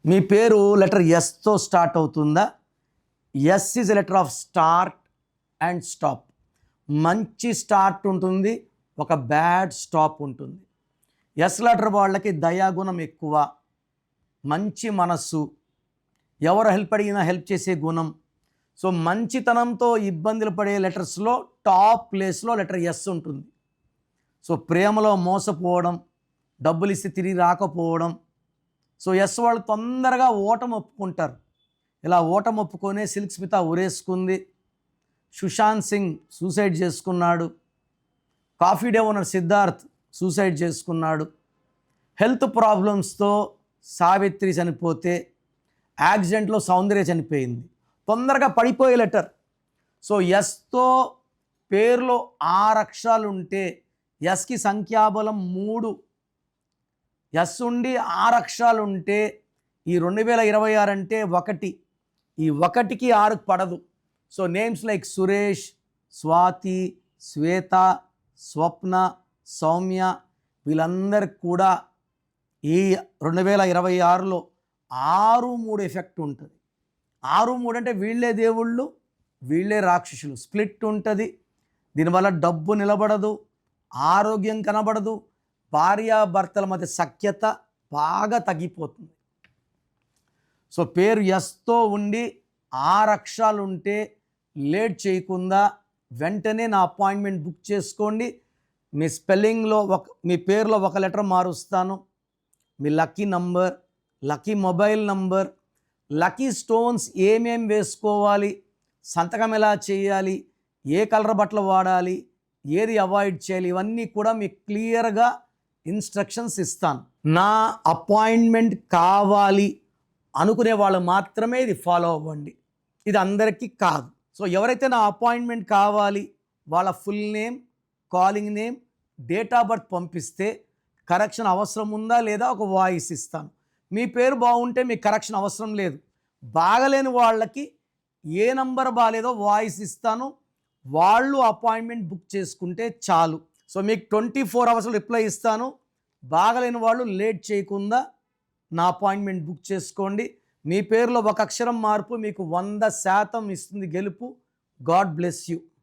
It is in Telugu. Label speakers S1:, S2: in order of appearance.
S1: మీ పేరు లెటర్ ఎస్తో స్టార్ట్ అవుతుందా? S is a letter of start and stop. మంచి స్టార్ట్ ఉంటుంది, ఒక బ్యాడ్ స్టాప్ ఉంటుంది. ఎస్ లెటర్ వాళ్ళకి దయాగుణం ఎక్కువ, మంచి మనస్సు, ఎవరు హెల్ప్ అడిగినా హెల్ప్ చేసే గుణం. సో మంచితనంతో ఇబ్బందులు పడే లెటర్స్లో టాప్ ప్లేస్లో లెటర్ ఎస్ ఉంటుంది. సో ప్రేమలో మోసపోవడం, డబ్బులు ఇస్తే తిరిగి రాకపోవడం. సో ఎస్ వాళ్ళు తొందరగా ఓటమి ఒప్పుకుంటారు. ఇలా ఓటమి ఒప్పుకొనే సిల్క్ స్మిత ఉరేసుకుంది. సుశాంత్ సింగ్ సూసైడ్ చేసుకున్నాడు. Coffee day owner Siddharth suicide చేసుకున్నాడు. హెల్త్ ప్రాబ్లమ్స్తో సావిత్రి చనిపోతే, యాక్సిడెంట్లో సౌందర్య చనిపోయింది. తొందరగా పడిపోయే లెటర్. సో ఎస్తో పేరులో 6 అక్షరాలు ఉంటే, ఎస్కి సంఖ్యాబలం 3, ఎస్ ఉండి 6 అక్షరాలు ఉంటే ఈ 2026 అంటే 1, ఈ 1కి 6కి పడదు. So names like Suresh, Swathi, Shweta, Swapna, Soumya వీళ్ళందరికి కూడా ఈ 2026లో 6-3 ఎఫెక్ట్ ఉంటుంది. 6-3 అంటే వీళ్ళే దేవుళ్ళు, వీళ్ళే రాక్షసులు. స్ప్లిట్ ఉంటుంది. దీనివల్ల డబ్బు నిలబడదు, ఆరోగ్యం కనబడదు, భార్యాభర్తల మధ్య సఖ్యత బాగా తగ్గిపోతుంది. సో పేరు ఎస్తో ఉండి 6 అక్షరాలు ఉంటే లేట్ చేయకుండా వెంటనే నా అపాయింట్మెంట్ బుక్ చేసుకోండి. మీ స్పెల్లింగ్లో మీ పేరులో ఒక లెటర్ మారుస్తాను. మీ lucky number, lucky mobile number, lucky stones ఏమేం వేసుకోవాలి, సంతకం ఎలా చేయాలి, ఏ కలర్ బట్టలు వాడాలి, ఏది అవాయిడ్ చేయాలి, ఇవన్నీ కూడా మీకు క్లియర్గా ఇన్స్ట్రక్షన్స్ ఇస్తాను. నా అపాయింట్మెంట్ కావాలి అనుకునే వాళ్ళు మాత్రమే ఇది ఫాలో అవ్వండి. ఇది అందరికీ కాదు. సో ఎవరైతే నా అపాయింట్మెంట్ కావాలి వాళ్ళ full name, calling name, date of birth పంపిస్తే కరెక్షన్ అవసరం ఉందా లేదా ఒక వాయిస్ ఇస్తాను. మీ పేరు బాగుంటే మీకు కరెక్షన్ అవసరం లేదు. బాగలేని వాళ్ళకి ఏ నంబర్ బాగాలేదో వాయిస్ ఇస్తాను, వాళ్ళు అపాయింట్మెంట్ బుక్ చేసుకుంటే చాలు. సో మీకు 24 అవర్స్లో రిప్లై ఇస్తాను. బాగలేని వాళ్ళు లేట్ చేయకుండా నా అపాయింట్మెంట్ బుక్ చేసుకోండి. మీ పేరులో ఒక అక్షరం మార్పు మీకు 100% ఇస్తుంది గెలుపు. God bless you.